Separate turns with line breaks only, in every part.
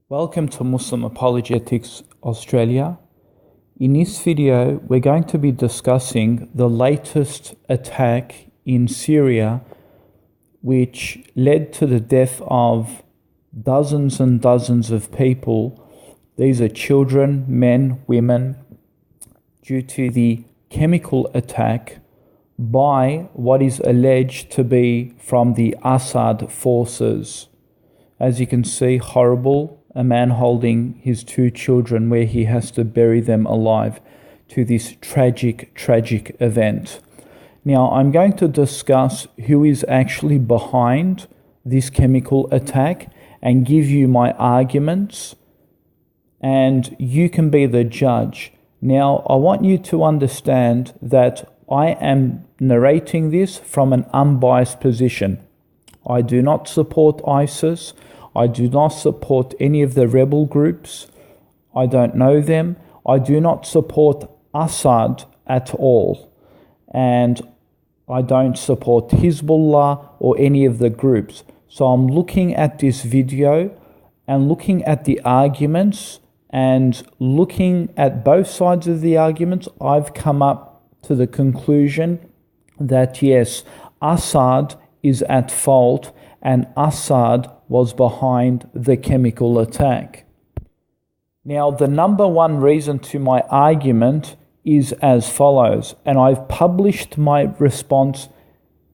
Welcome to Muslim Apologetics Australia. In this video, we're going to be discussing the latest attack in Syria, which led to the death of dozens and dozens of people. These are children, men, women, due to the chemical attack by what is alleged to be from the Assad forces. As you can see, horrible. A man holding his two children where he has to bury them alive to this tragic event. Now, I'm going to discuss who is actually behind this chemical attack and give you my arguments, and you can be the judge. Now, I want you to understand that I am narrating this from an unbiased position. I do not support ISIS. I do not support any of the rebel groups. I don't know them. I do not support Assad at all. And I don't support Hezbollah or any of the groups. So I'm looking at this video and looking at the arguments and looking at both sides of the arguments. I've come up to the conclusion that yes, Assad is at fault and Assad was behind the chemical attack. Now, the number one reason to my argument is as follows, and I've published my response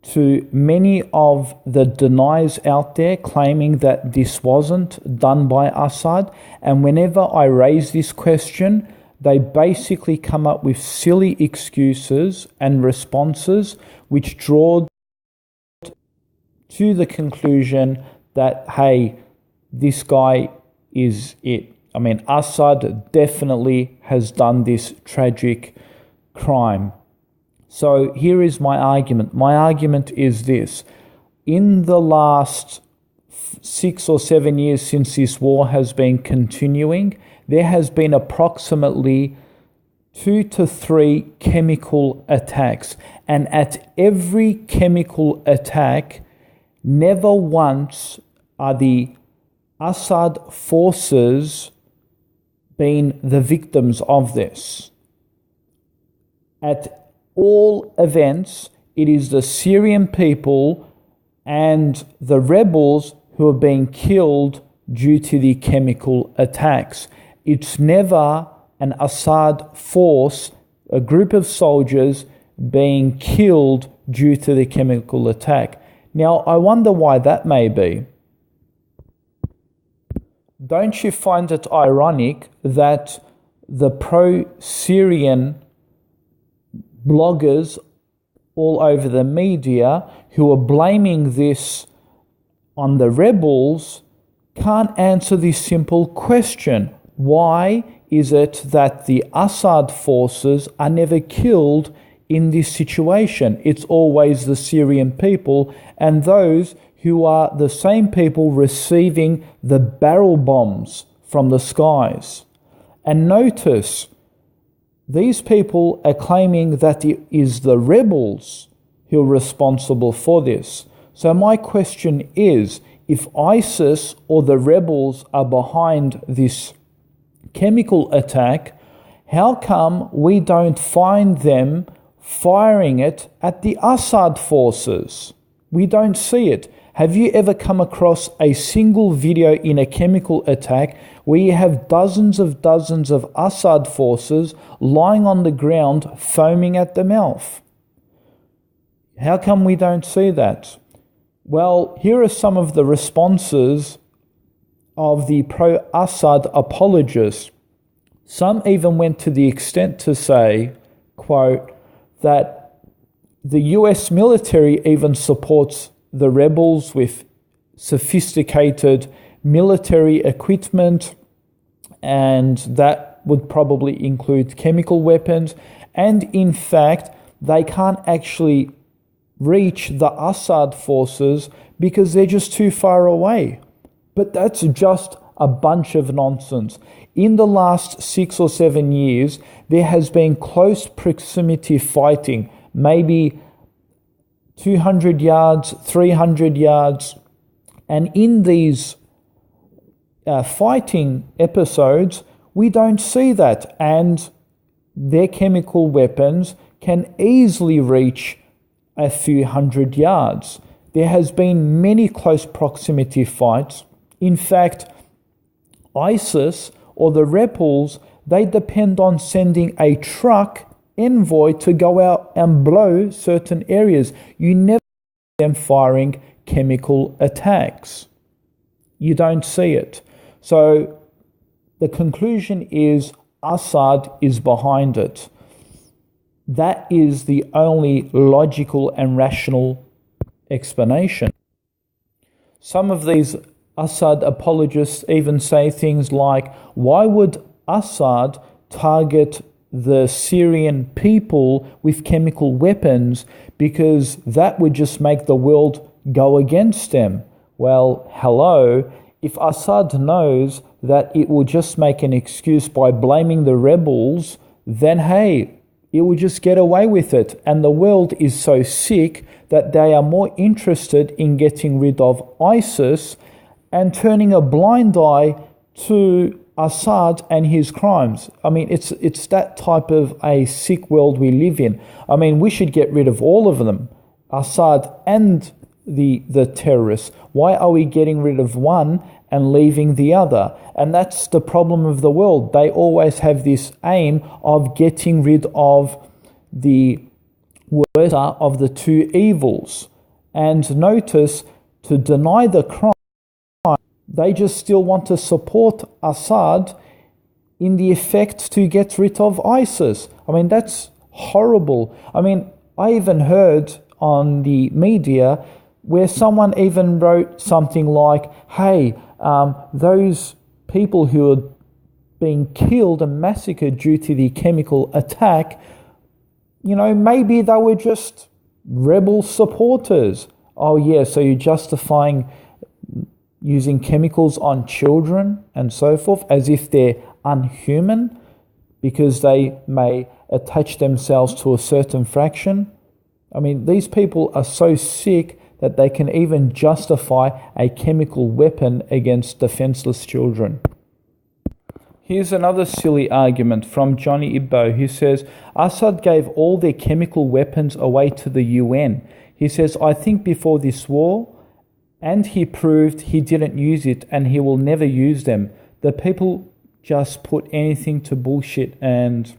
to many of the deniers out there claiming that this wasn't done by Assad, and whenever I raise this question, they basically come up with silly excuses and responses which draw to the conclusion that, hey, this guy is it. I mean, Assad definitely has done this tragic crime. So here is my argument. My argument is this. In the last 6 or 7 years since this war has been continuing, there has been approximately 2 to 3 chemical attacks. And at every chemical attack, never once are the Assad forces being the victims of this. At all events, it is the Syrian people and the rebels who are being killed due to the chemical attacks. It's never an Assad force, a group of soldiers being killed due to the chemical attack. Now, I wonder why that may be. Don't you find it ironic that the pro-Syrian bloggers all over the media who are blaming this on the rebels can't answer this simple question? Why is it that the Assad forces are never killed in this situation? It's always the Syrian people and those who are the same people receiving the barrel bombs from the skies. And notice, these people are claiming that it is the rebels who are responsible for this. So my question is, if ISIS or the rebels are behind this chemical attack, how come we don't find them firing it at the Assad forces? We don't see it. Have you ever come across a single video in a chemical attack where you have dozens of Assad forces lying on the ground foaming at the mouth? How come we don't see that? Well, here are some of the responses of the pro-Assad apologists. Some even went to the extent to say, quote, that the US military even supports the rebels with sophisticated military equipment, and that would probably include chemical weapons. And in fact, they can't actually reach the Assad forces because they're just too far away. But that's just a bunch of nonsense. In the last 6 or 7 years, there has been close proximity fighting, maybe 200 yards, 300 yards. And in these fighting episodes, we don't see that. And their chemical weapons can easily reach a few hundred yards. There has been many close proximity fights. In fact, ISIS or the rebels, they depend on sending a truck envoy to go out and blow certain areas. You never see them firing chemical attacks. You don't see it. So the conclusion is Assad is behind it. That is the only logical and rational explanation. Some of these Assad apologists even say things like, why would Assad target the Syrian people with chemical weapons? Because that would just make the world go against them. Well, hello. If Assad knows that it will just make an excuse by blaming the rebels, then hey, it will just get away with it. And the world is so sick that they are more interested in getting rid of ISIS and turning a blind eye to Assad and his crimes. I mean, it's that type of a sick world we live in. I mean, we should get rid of all of them, Assad and the terrorists. Why are we getting rid of one and leaving the other? And that's the problem of the world. They always have this aim of getting rid of the worst of the two evils. And notice, to deny the crime, they just still want to support Assad in the effect to get rid of ISIS. I mean, that's horrible. I mean, I even heard on the media where someone even wrote something like, hey, those people who are being killed and massacred due to the chemical attack, you know, maybe they were just rebel supporters. Oh yeah, so you're justifying using chemicals on children and so forth as if they're unhuman because they may attach themselves to a certain fraction. I mean, these people are so sick that they can even justify a chemical weapon against defenseless children. Here's another silly argument from Johnny Ibbo, who says, Assad gave all their chemical weapons away to the UN. He says, I think before this war, and he proved he didn't use it and he will never use them. The people just put anything to bullshit and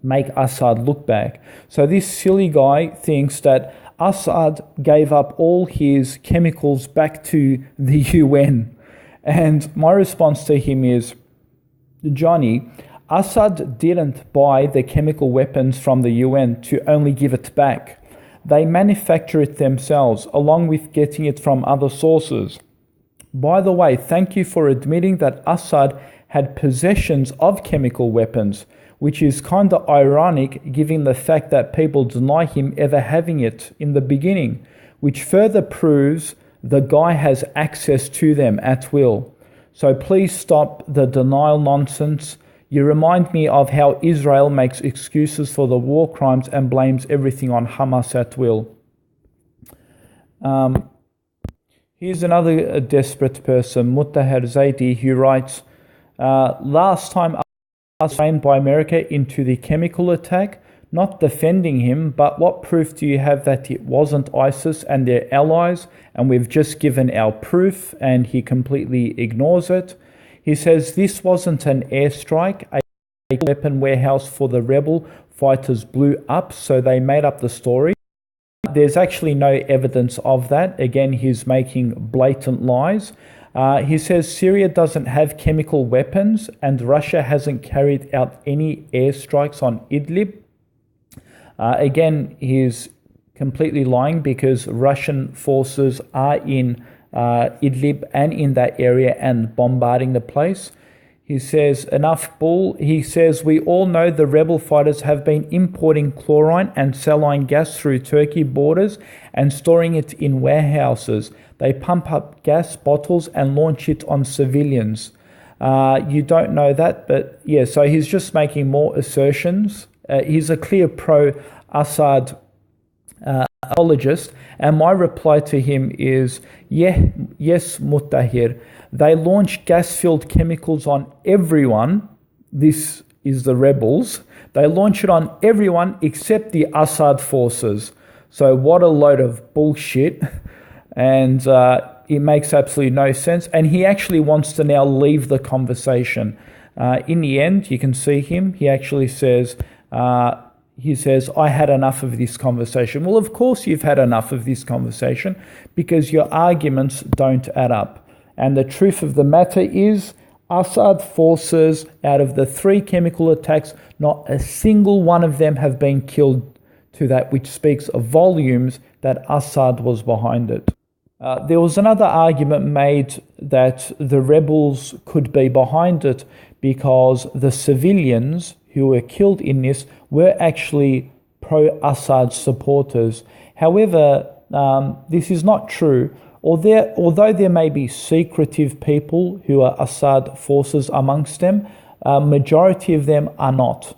make Assad look back. So this silly guy thinks that Assad gave up all his chemicals back to the UN. And my response to him is, Johnny, Assad didn't buy the chemical weapons from the UN to only give it back. They manufacture it themselves, along with getting it from other sources. By the way, thank you for admitting that Assad had possessions of chemical weapons, which is kind of ironic given the fact that people deny him ever having it in the beginning, which further proves the guy has access to them at will. So please stop the denial nonsense. You remind me of how Israel makes excuses for the war crimes and blames everything on Hamas at will. Here's another desperate person, Muttahar Zaidi, who writes, last time I was framed by America into the chemical attack, not defending him, but what proof do you have that it wasn't ISIS and their allies, and we've just given our proof, and he completely ignores it. He says this wasn't an airstrike, a weapon warehouse for the rebel fighters blew up, so they made up the story. There's actually no evidence of that. Again, he's making blatant lies. He says Syria doesn't have chemical weapons and Russia hasn't carried out any airstrikes on Idlib. Again, he's completely lying because Russian forces are in Idlib and in that area and bombarding the place. He says, enough bull. He says, we all know the rebel fighters have been importing chlorine and saline gas through Turkey borders and storing it in warehouses. They pump up gas bottles and launch it on civilians. You don't know that, but yeah, so he's just making more assertions. He's a clear pro-Assad apologist, and my reply to him is, yeah, yes, Muttahir, they launch gas-filled chemicals on everyone. This is the rebels. They launch it on everyone except the Assad forces. So what a load of bullshit. And it makes absolutely no sense. And he actually wants to now leave the conversation. In the end, you can see him. He actually says, I had enough of this conversation. Well, of course you've had enough of this conversation because your arguments don't add up. And the truth of the matter is, Assad forces, out of the 3 chemical attacks, not a single one of them have been killed, to that which speaks of volumes that Assad was behind it. There was another argument made that the rebels could be behind it because the civilians who were killed in this were actually pro-Assad supporters. However, this is not true. Although there may be secretive people who are Assad forces amongst them, majority of them are not.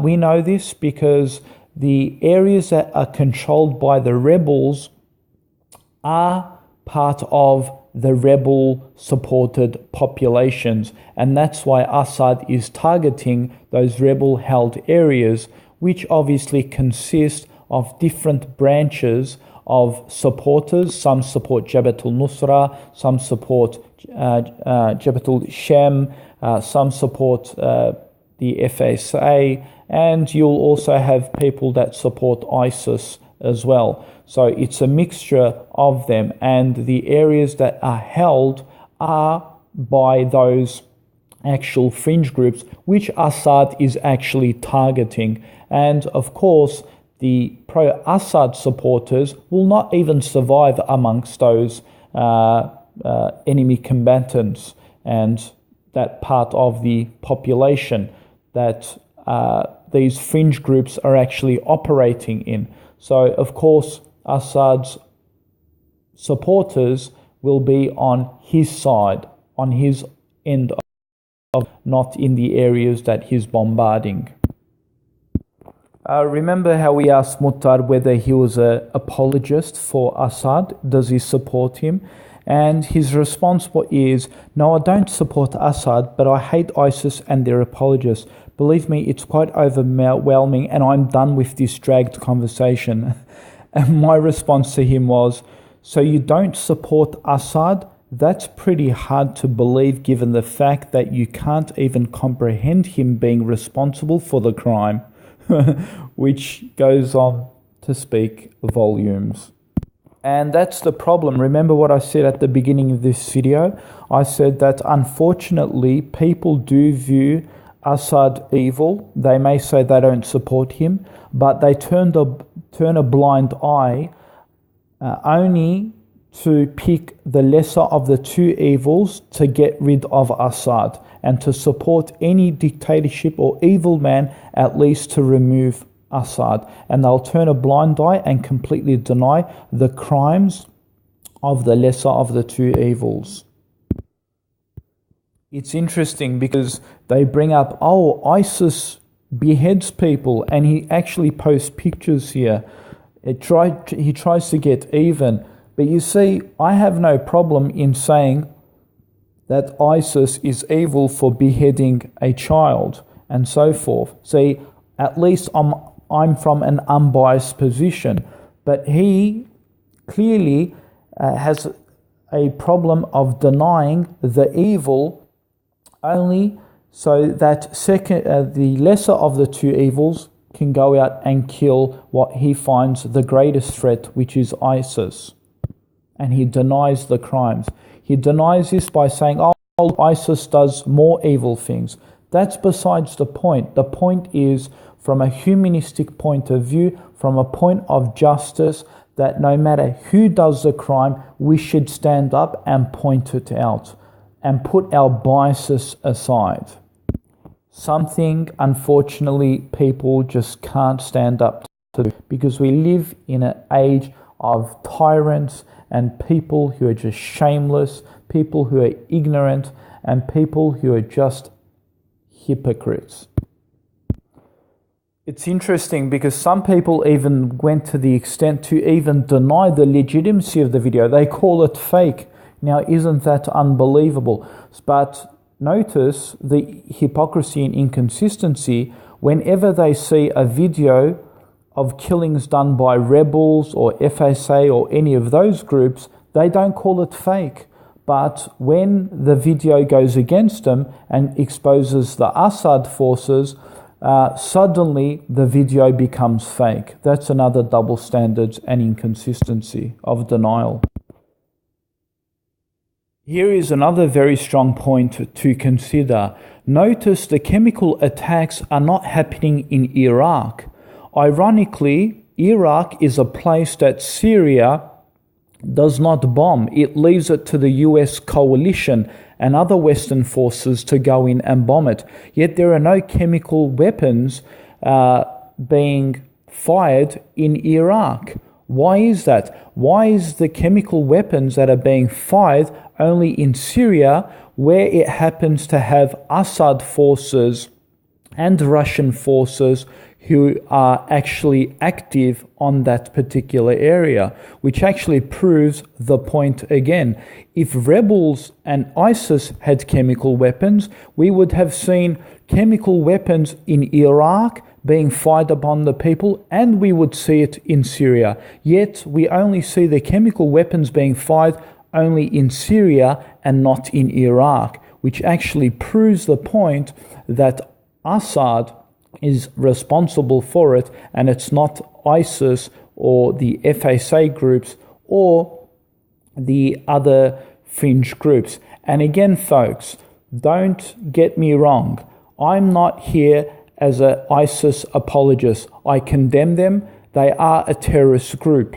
We know this because the areas that are controlled by the rebels are part of the rebel-supported populations, and that's why Assad is targeting those rebel-held areas, which obviously consist of different branches of supporters. Some support Jabhat al-Nusra, some support Jabhat al-Shem, some support the FSA, and you'll also have people that support ISIS as well. So it's a mixture of them, and the areas that are held are by those actual fringe groups which Assad is actually targeting. And of course, the pro-Assad supporters will not even survive amongst those enemy combatants and that part of the population that these fringe groups are actually operating in. So, of course, Assad's supporters will be on his side, on his end of, not in the areas that he's bombarding. Remember how we asked Muhtar whether he was an apologist for Assad? Does he support him? And his response is, no, I don't support Assad, but I hate ISIS and their apologists. Believe me, it's quite overwhelming, and I'm done with this dragged conversation. And my response to him was, so you don't support Assad? That's pretty hard to believe given the fact that you can't even comprehend him being responsible for the crime. Which goes on to speak volumes. And that's the problem. Remember what I said at the beginning of this video? I said that unfortunately people do view Assad evil. They may say they don't support him, but they turn a blind eye only to pick the lesser of the two evils to get rid of Assad and to support any dictatorship or evil man, at least to remove Assad. And they'll turn a blind eye and completely deny the crimes of the lesser of the two evils. It's interesting because they bring up, ISIS beheads people, and he actually posts pictures here. He tries to get even. But you see, I have no problem in saying that ISIS is evil for beheading a child and so forth. See, at least I'm from an unbiased position. But he clearly has a problem of denying the evil only so that the lesser of the two evils can go out and kill what he finds the greatest threat, which is ISIS. And he denies the crimes. He denies this by saying, ISIS does more evil things. That's besides the point. The point is, from a humanistic point of view, from a point of justice, that no matter who does the crime, we should stand up and point it out and put our biases aside. Something, unfortunately, people just can't stand up to, because we live in an age of tyrants and people who are just shameless, people who are ignorant, and people who are just hypocrites. It's interesting because some people even went to the extent to even deny the legitimacy of the video. They call it fake. Now, isn't that unbelievable? But notice the hypocrisy and inconsistency. Whenever they see a video of killings done by rebels or FSA or any of those groups, they don't call it fake. But when the video goes against them and exposes the Assad forces, suddenly the video becomes fake. That's another double standard and inconsistency of denial. Here is another very strong point to consider. Notice the chemical attacks are not happening in Iraq. Ironically, Iraq is a place that Syria does not bomb. It leaves it to the US coalition and other Western forces to go in and bomb it. Yet there are no chemical weapons being fired in Iraq. Why is that? Why is the chemical weapons that are being fired only in Syria, where it happens to have Assad forces and Russian forces who are actually active on that particular area, which actually proves the point again. If rebels and ISIS had chemical weapons, we would have seen chemical weapons in Iraq being fired upon the people, and we would see it in Syria. Yet we only see the chemical weapons being fired only in Syria and not in Iraq, which actually proves the point that Assad is responsible for it, and it's not ISIS or the FSA groups or the other fringe groups. And again, folks, don't get me wrong. I'm not here as an ISIS apologist. I condemn them. They are a terrorist group.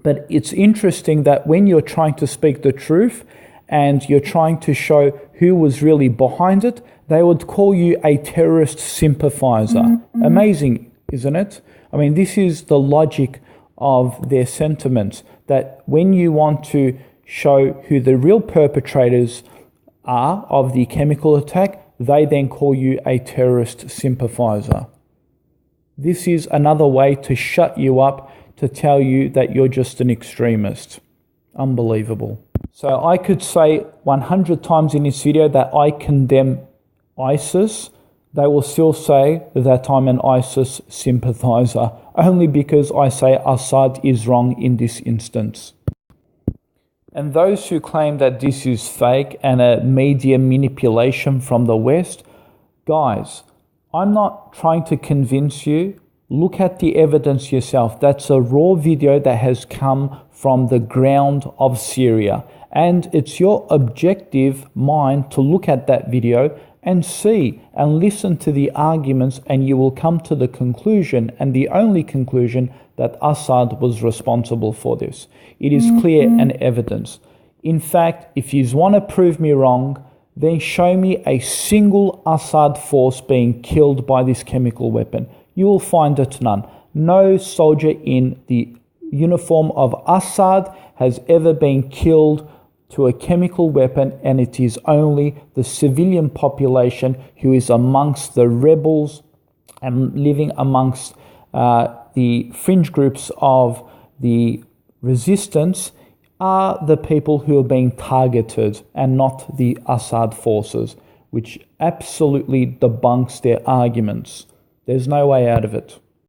But it's interesting that when you're trying to speak the truth and you're trying to show who was really behind it, they would call you a terrorist sympathizer. Mm-hmm. Amazing, isn't it? I mean, this is the logic of their sentiments, that when you want to show who the real perpetrators are of the chemical attack, they then call you a terrorist sympathizer. This is another way to shut you up, to tell you that you're just an extremist. Unbelievable. So I could say 100 times in this video that I condemn ISIS. They will still say that I'm an ISIS sympathizer, only because I say Assad is wrong in this instance. And those who claim that this is fake and a media manipulation from the West, guys, I'm not trying to convince you. Look at the evidence yourself. That's a raw video that has come from the ground of Syria. And it's your objective mind to look at that video and see and listen to the arguments, and you will come to the conclusion, and the only conclusion, that Assad was responsible for this. It is clear and evidence. In fact, if you want to prove me wrong, then show me a single Assad force being killed by this chemical weapon. You will find it none. No soldier in the uniform of Assad has ever been killed to a chemical weapon, and it is only the civilian population who is amongst the rebels and living amongst the fringe groups of the resistance are the people who are being targeted, and not the Assad forces, which absolutely debunks their arguments. There's no way out of it.